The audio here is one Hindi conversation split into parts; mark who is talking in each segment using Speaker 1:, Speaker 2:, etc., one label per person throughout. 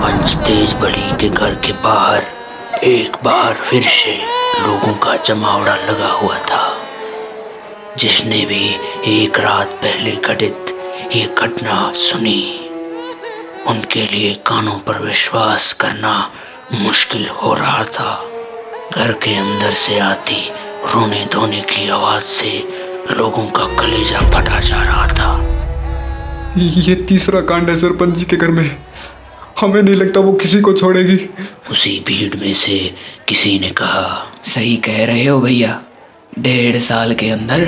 Speaker 1: सरपंच तेज बली के घर के बाहर एक बार फिर से लोगों का जमावड़ा लगा हुआ था। जिसने भी एक रात पहले घटित ये घटना सुनी, उनके लिए कानों पर विश्वास करना मुश्किल हो रहा था। घर के अंदर से आती रोने धोने की आवाज से लोगों का कलेजा फटा जा रहा था।
Speaker 2: ये तीसरा कांड है सरपंच जी के घर में। हमें नहीं लगता वो किसी को छोड़ेगी।
Speaker 1: उसी भीड़ में से किसी ने कहा,
Speaker 3: सही कह रहे हो भैया, 1.5 साल के अंदर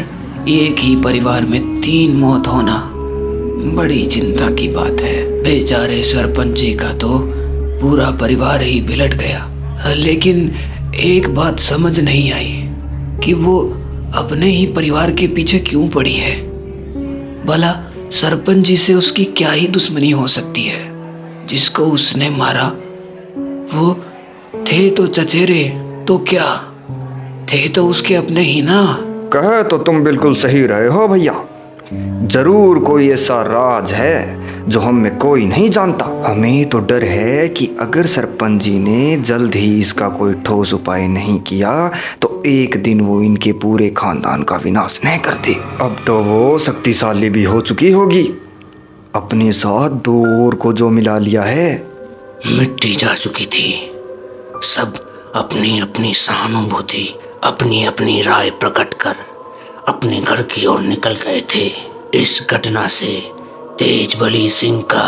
Speaker 3: एक ही परिवार में 3 मौत होना बड़ी चिंता की बात है। बेचारे सरपंच जी का तो पूरा परिवार ही बिलट गया। लेकिन एक बात समझ नहीं आई कि वो अपने ही परिवार के पीछे क्यों पड़ी है। भला सरपंच जी से उसकी क्या ही दुश्मनी हो सकती है। जिसको उसने मारा वो थे तो चचेरे, तो क्या थे तो उसके अपने ही ना।
Speaker 4: कहे तो तुम बिल्कुल सही रहे हो भैया। जरूर कोई ऐसा राज है जो हम में कोई नहीं जानता। हमें तो डर है कि अगर सरपंच जी ने जल्द ही इसका कोई ठोस उपाय नहीं किया तो एक दिन वो इनके पूरे खानदान का विनाश नहीं करते। अब तो वो शक्तिशाली भी हो चुकी होगी। अपने साथ 2 और को जो मिला लिया है।
Speaker 1: मिट्टी जा चुकी थी। सब अपनी अपनी सहानुभूति, अपनी अपनी राय प्रकट कर अपने घर की ओर निकल गए थे। इस घटना से तेज बली सिंह का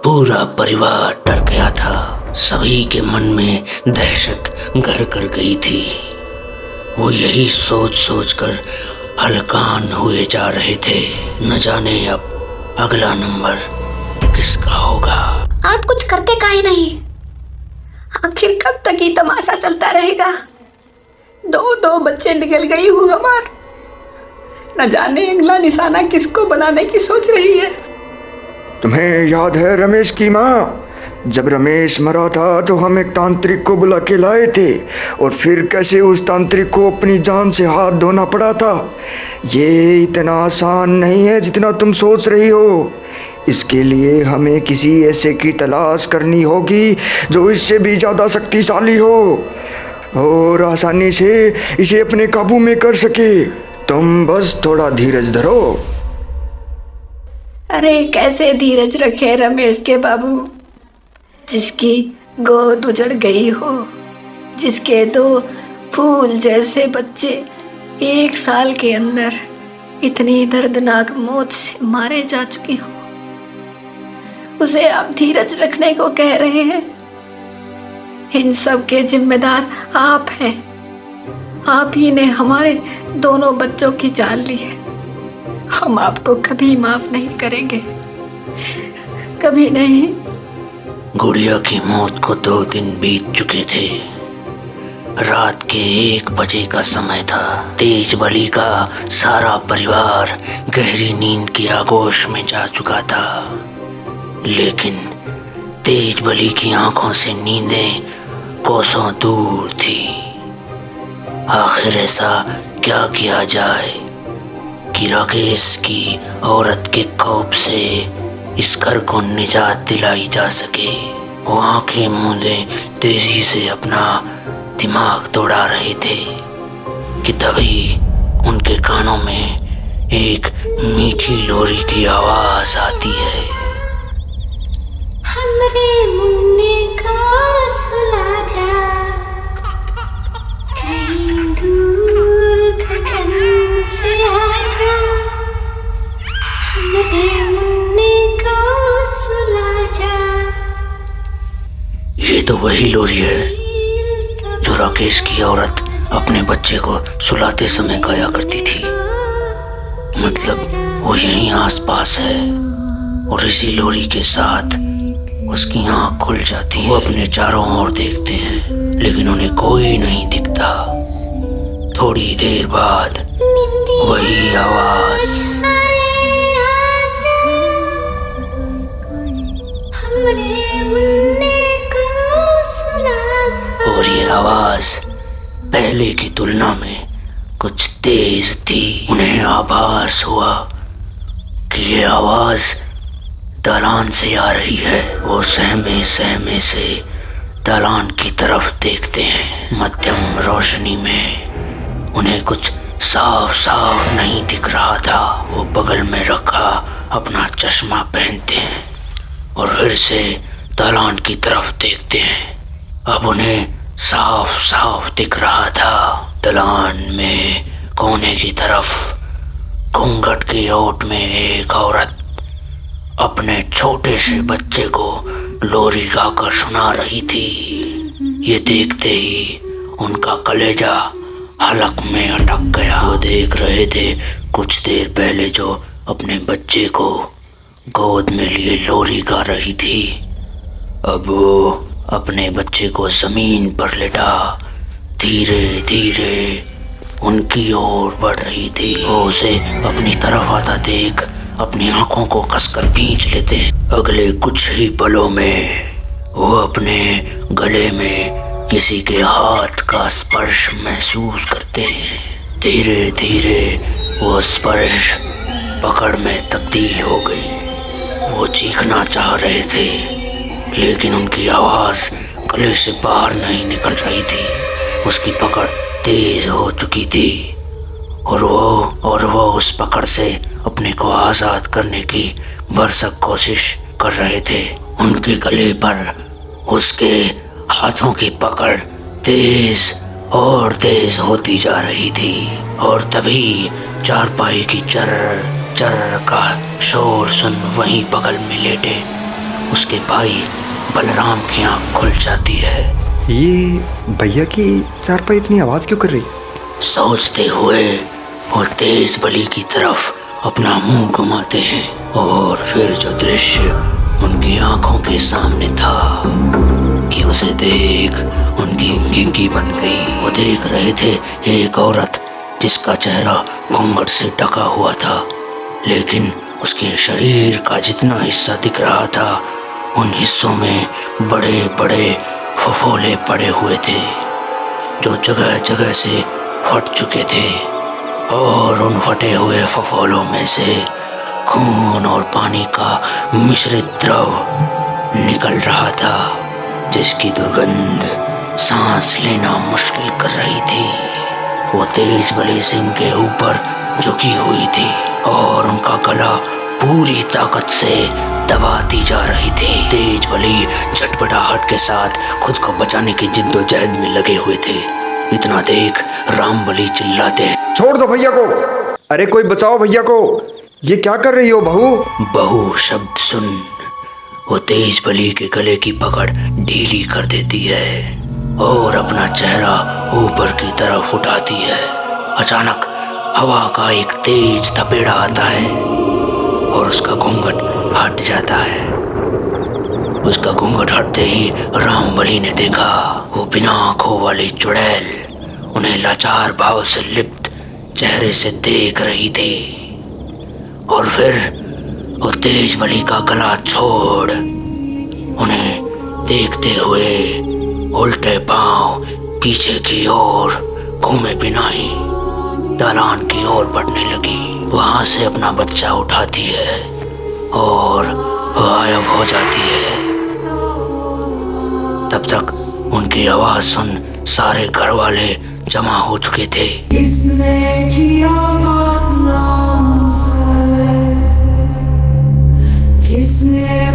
Speaker 1: पूरा परिवार डर गया था। सभी के मन में दहशत घर कर गई थी। वो यही सोच सोच कर हलकान हुए जा रहे थे। न जाने अब अगला नंबर किसका होगा।
Speaker 5: आप कुछ करते काहे नहीं? आखिर कब तक ये तमाशा चलता रहेगा? 2 बच्चे निकल गई हूँ हमार। न जाने अगला निशाना किसको बनाने की सोच रही है।
Speaker 4: तुम्हें याद है रमेश की माँ? जब रमेश मरा था तो हम एक तांत्रिक को बुला के लाए थे और फिर कैसे उस तांत्रिक को अपनी जान से हाथ धोना पड़ा था। ये इतना आसान नहीं है जितना तुम सोच रही हो। इसके लिए हमें किसी ऐसे की तलाश करनी होगी जो इससे भी ज़्यादा शक्तिशाली हो और आसानी से इसे अपने काबू में कर सके। तुम बस थोड़ा धीरज धरो।
Speaker 5: अरे कैसे धीरज रखे रमेश के बाबू, जिसकी गोद उजड़ गई हो, जिसके 2 फूल जैसे बच्चे 1 साल के अंदर इतनी दर्दनाक मौत से मारे जा चुके हो। उसे आप धीरज रखने को कह रहे हैं। इन सब के जिम्मेदार आप हैं। आप ही ने हमारे दोनों बच्चों की जान ली है। हम आपको कभी माफ नहीं करेंगे, कभी नहीं।
Speaker 1: गुड़िया की मौत को 2 दिन बीत चुके थे। रात के 1 बजे का समय था। तेज बली का सारा परिवार गहरी नींद की आगोश में जा चुका था। लेकिन तेज बली की आंखों से नींदें कोसों दूर थी। आखिर ऐसा क्या किया जाए कि राकेश की औरत के खौफ से इस घर को निजात दिलाई जा सके। वो आंखें मूंदे तेजी से अपना दिमाग दौड़ा रहे थे कि तभी उनके कानों में एक मीठी लोरी की आवाज आती है।
Speaker 6: हमरे मुन्ने का सुला जा, कहीं दूर गगन से आ जा। हमरे मुन्ने का सुला जा।
Speaker 1: ये तो वही लोरी है जो राकेश की औरत अपने बच्चे को सुलाते समय गाया करती थी। मतलब वो यहीं आसपास है और इसी लोरी के साथ उसकी आंख खुल जाती है। वो अपने चारों ओर देखते हैं लेकिन उन्हें कोई नहीं दिखता। थोड़ी देर बाद वही आवाज, और ये आवाज पहले की तुलना में कुछ तेज थी। उन्हें आभास हुआ कि ये आवाज दालान से आ रही है। वो सहमे सहमे से दालान की तरफ देखते हैं। मध्यम रोशनी में उन्हें कुछ साफ साफ नहीं दिख रहा था। वो बगल में रखा अपना चश्मा पहनते हैं और फिर से दालान की तरफ देखते हैं। अब उन्हें साफ साफ दिख रहा था। दालान में कोने की तरफ घूंघट की ओट में एक औरत अपने छोटे से बच्चे को लोरी गाकर सुना रही थी। ये देखते ही उनका कलेजा हलक में अटक गया। वो देख रहे थे कुछ देर पहले जो अपने बच्चे को गोद में लिए लोरी गा रही थी, अब वो अपने बच्चे को जमीन पर लेटा धीरे धीरे उनकी ओर बढ़ रही थी। वो उसे अपनी तरफ आता देख अपनी आंखों को कसकर खींच लेते हैं। अगले कुछ ही पलों में वो अपने गले में किसी के हाथ का स्पर्श महसूस करते हैं। धीरे धीरे वो स्पर्श पकड़ में तब्दील हो गई। वो चीखना चाह रहे थे लेकिन उनकी आवाज गले से बाहर नहीं निकल रही थी। उसकी पकड़ तेज हो चुकी थी और वो उस पकड़ से अपने को आजाद करने की भरसक कोशिश कर रहे थे। उनके गले पर उसके हाथों की पकड़ तेज और तेज होती जा रही थी और तभी चारपाई की चर्र चर्र का शोर सुन वहीं बगल में लेटे उसके भाई बलराम की आंख खुल जाती है।
Speaker 4: ये भैया की चारपाई इतनी आवाज क्यों कर रही?
Speaker 1: सोचते हुए वो तेज बली की तरफ अपना मुंह घुमाते हैं और फिर जो दृश्य उनकी आंखों के सामने था कि उसे देख उनकी गिंगी बन गई। वो देख रहे थे एक औरत जिसका चेहरा घूंघट से ढका हुआ था, लेकिन उसके शरीर का जितना हिस्सा दिख रहा था उन हिस्सों में बड़े बड़े फफोले पड़े हुए थे जो जगह जगह से फट चुके थे और उन फटे हुए फफोलों में से खून और पानी का मिश्रित द्रव निकल रहा था जिसकी दुर्गंध सांस लेना मुश्किल कर रही थी। वो तेज बली सिंह के ऊपर झुकी हुई थी और उनका गला पूरी ताकत से दबाती जा रही थी। तेज बली झटपटाहट के साथ खुद को बचाने की जिद्दोजहद में लगे हुए थे। इतना देख राम बली चिल्लाते हैं,
Speaker 4: छोड़ दो भैया को, अरे कोई बचाओ भैया को, ये क्या कर रही हो बहू?
Speaker 1: बहू शब्द सुन वो तेज बली के गले की पकड़ ढीली कर देती है और अपना चेहरा ऊपर की तरफ उठाती है। अचानक हवा का एक तेज थपेड़ा आता है और उसका घूंघट हट जाता है। उसका घूंघट हटते ही रामबली ने देखा वो बिना आंखों वाली चुड़ैल उन्हें लाचार भाव से लिप्त चेहरे से देख रही थी और फिर वो तेज बली का गला छोड़ उन्हें देखते हुए उल्टे पांव पीछे की ओर घूमे बिना ही दालान की ओर बढ़ने लगी। वहां से अपना बच्चा उठाती है और गायब हो जाती है। तब तक उनकी आवाज सुन सारे घर वाले जमा हो चुके थे।
Speaker 6: किसने किया बदनाम से, किसने